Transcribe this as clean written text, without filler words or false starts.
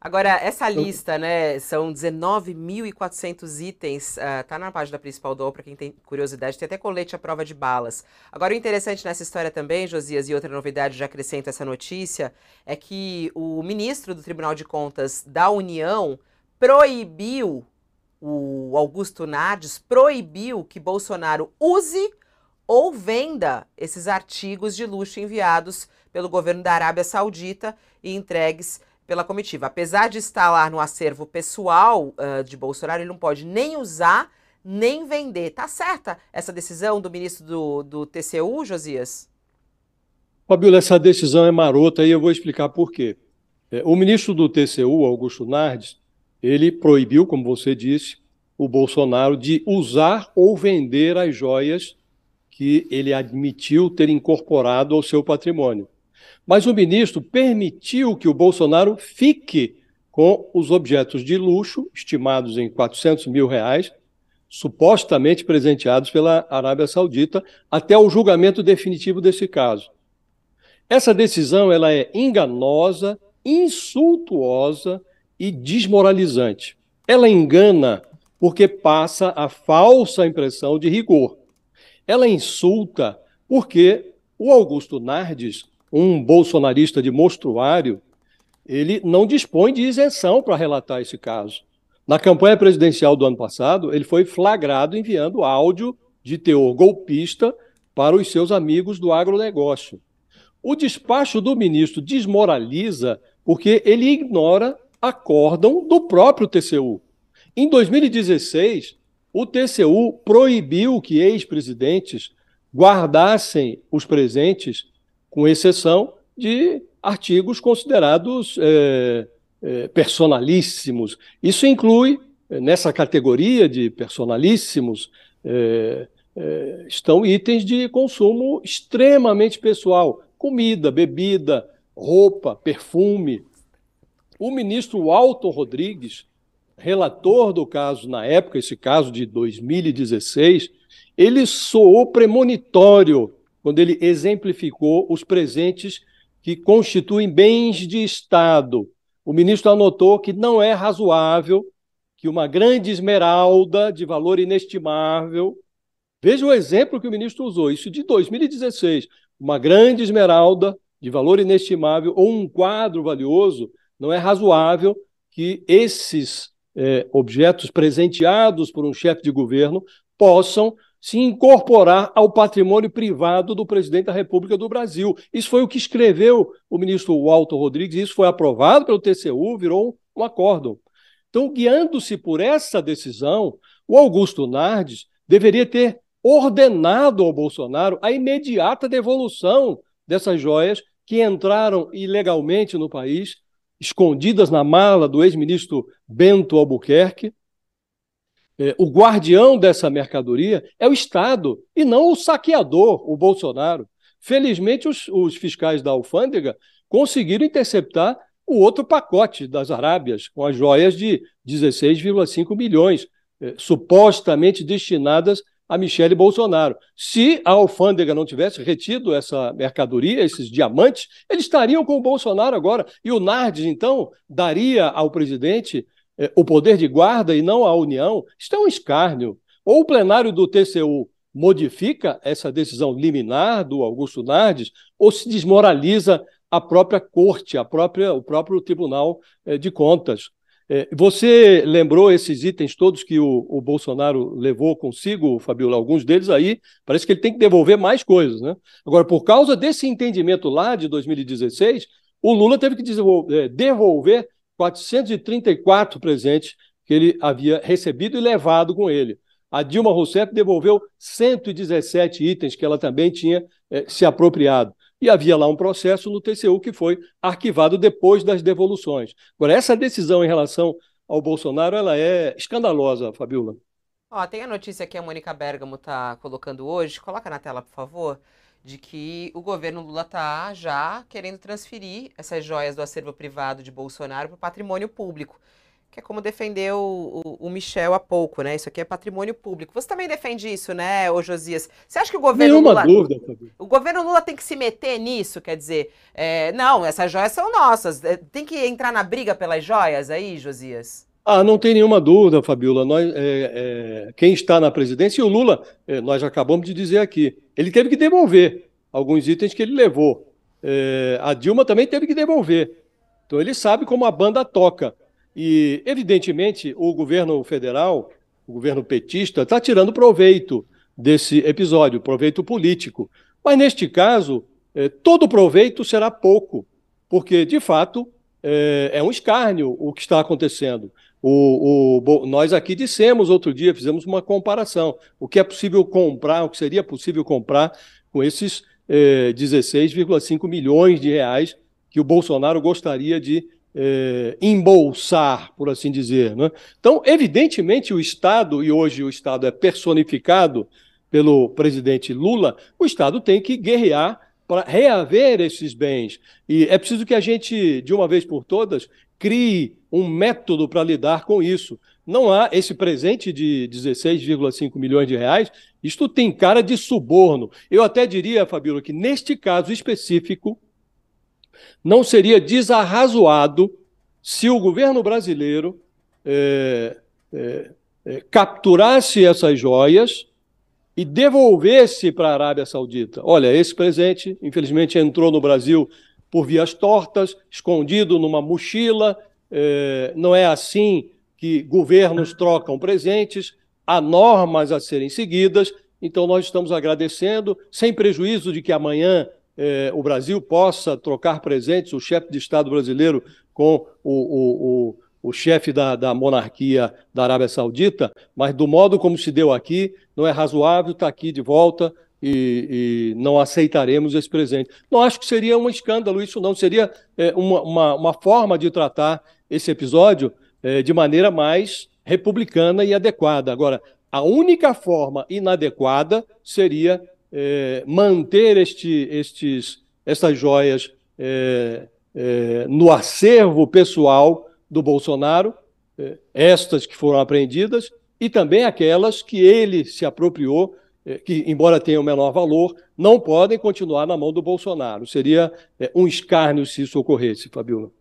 Agora, essa Eu- lista, né, são 19.400 itens, tá na página principal do UOL, para quem tem curiosidade, tem até colete à prova de balas. Agora, o interessante nessa história também, Josias, e outra novidade, já acrescento essa notícia, é que o ministro do Tribunal de Contas da União proibiu, o Augusto Nardes proibiu que Bolsonaro use ou venda esses artigos de luxo enviados pelo governo da Arábia Saudita e entregues pela comitiva. Apesar de estar lá no acervo pessoal de Bolsonaro, ele não pode nem usar, nem vender. Tá certa essa decisão do ministro do TCU, Josias? Fabíola, essa decisão é marota e eu vou explicar por quê. O ministro do TCU, Augusto Nardes, ele proibiu, como você disse, o Bolsonaro de usar ou vender as joias que ele admitiu ter incorporado ao seu patrimônio. Mas o ministro permitiu que o Bolsonaro fique com os objetos de luxo, estimados em R$ 400 mil, supostamente presenteados pela Arábia Saudita, até o julgamento definitivo desse caso. Essa decisão ela é enganosa, insultuosa e desmoralizante. Ela engana porque passa a falsa impressão de rigor. Ela insulta porque o Augusto Nardes, um bolsonarista de mostruário, ele não dispõe de isenção para relatar esse caso. Na campanha presidencial do ano passado, ele foi flagrado enviando áudio de teor golpista para os seus amigos do agronegócio. O despacho do ministro desmoraliza porque ele ignora acórdão do próprio TCU. Em 2016, o TCU proibiu que ex-presidentes guardassem os presentes, com exceção de artigos considerados personalíssimos. Isso inclui, nessa categoria de personalíssimos, estão itens de consumo extremamente pessoal: comida, bebida, roupa, perfume. O ministro Walton Rodrigues, relator do caso na época, esse caso de 2016, ele soou premonitório quando ele exemplificou os presentes que constituem bens de Estado. O ministro anotou que não é razoável que uma grande esmeralda de valor inestimável. Veja o exemplo que o ministro usou, isso de 2016. Uma grande esmeralda de valor inestimável ou um quadro valioso, não é razoável que esses objetos presenteados por um chefe de governo possam se incorporar ao patrimônio privado do presidente da República do Brasil. Isso foi o que escreveu o ministro Walter Rodrigues, isso foi aprovado pelo TCU, virou um acórdão. Então, guiando-se por essa decisão, o Augusto Nardes deveria ter ordenado ao Bolsonaro a imediata devolução dessas joias que entraram ilegalmente no país, escondidas na mala do ex-ministro Bento Albuquerque. O guardião dessa mercadoria é o Estado e não o saqueador, o Bolsonaro. Felizmente, os fiscais da alfândega conseguiram interceptar o outro pacote das Arábias, com as joias de 16,5 milhões, supostamente destinadas a Michele Bolsonaro. Se a alfândega não tivesse retido essa mercadoria, esses diamantes, eles estariam com o Bolsonaro agora. E o Nardes, então, daria ao presidente o poder de guarda e não à União. Isso é um escárnio. Ou o plenário do TCU modifica essa decisão liminar do Augusto Nardes, ou se desmoraliza a própria corte, o próprio Tribunal de Contas. Você lembrou esses itens todos que o Bolsonaro levou consigo, Fabiola? Alguns deles aí, parece que ele tem que devolver mais coisas, né? Agora, por causa desse entendimento lá de 2016, o Lula teve que devolver 434 presentes que ele havia recebido e levado com ele. A Dilma Rousseff devolveu 117 itens que ela também tinha se apropriado. E havia lá um processo no TCU que foi arquivado depois das devoluções. Agora, essa decisão em relação ao Bolsonaro, ela é escandalosa, Fabiola. Ó, tem a notícia que a Mônica Bergamo tá colocando hoje, coloca na tela, por favor, de que o governo Lula tá já querendo transferir essas joias do acervo privado de Bolsonaro para o patrimônio público. Que é como defendeu o Michel há pouco, né? Isso aqui é patrimônio público. Você também defende isso, né, ô Josias? Você acha que Nenhuma dúvida, Fabio. O governo Lula tem que se meter nisso? Quer dizer, não, essas joias são nossas. Tem que entrar na briga pelas joias aí, Josias? Ah, não tem nenhuma dúvida, Fabiola. Quem está na presidência, e o Lula, nós acabamos de dizer aqui, ele teve que devolver alguns itens que ele levou. A Dilma também teve que devolver. Então ele sabe como a banda toca. E, evidentemente, o governo federal, o governo petista, está tirando proveito desse episódio, proveito político. Mas, neste caso, todo proveito será pouco, porque, de fato, é um escárnio o que está acontecendo. Nós aqui dissemos outro dia, fizemos uma comparação. O que é possível comprar, o que seria possível comprar com esses 16,5 milhões de reais que o Bolsonaro gostaria de embolsar, por assim dizer, né? Então, evidentemente, o Estado, e hoje o Estado é personificado pelo presidente Lula, o Estado tem que guerrear para reaver esses bens. E é preciso que a gente, de uma vez por todas, crie um método para lidar com isso. Não há esse presente de 16,5 milhões de reais, isto tem cara de suborno. Eu até diria, Fabíola, que neste caso específico, não seria desarrazoado se o governo brasileiro capturasse essas joias e devolvesse para a Arábia Saudita. Olha, esse presente, infelizmente, entrou no Brasil por vias tortas, escondido numa mochila. Não é assim que governos trocam presentes, há normas a serem seguidas. Então, nós estamos agradecendo, sem prejuízo de que amanhã o Brasil possa trocar presentes, o chefe de Estado brasileiro com o chefe da monarquia da Arábia Saudita, mas do modo como se deu aqui, não é razoável, está aqui de volta e não aceitaremos esse presente. Não acho que seria um escândalo isso, não. Seria uma forma de tratar esse episódio de maneira mais republicana e adequada. Agora, a única forma inadequada seria manter essas joias no acervo pessoal do Bolsonaro, estas que foram apreendidas, e também aquelas que ele se apropriou, que, embora tenham menor valor, não podem continuar na mão do Bolsonaro. Seria um escárnio se isso ocorresse, Fabiola.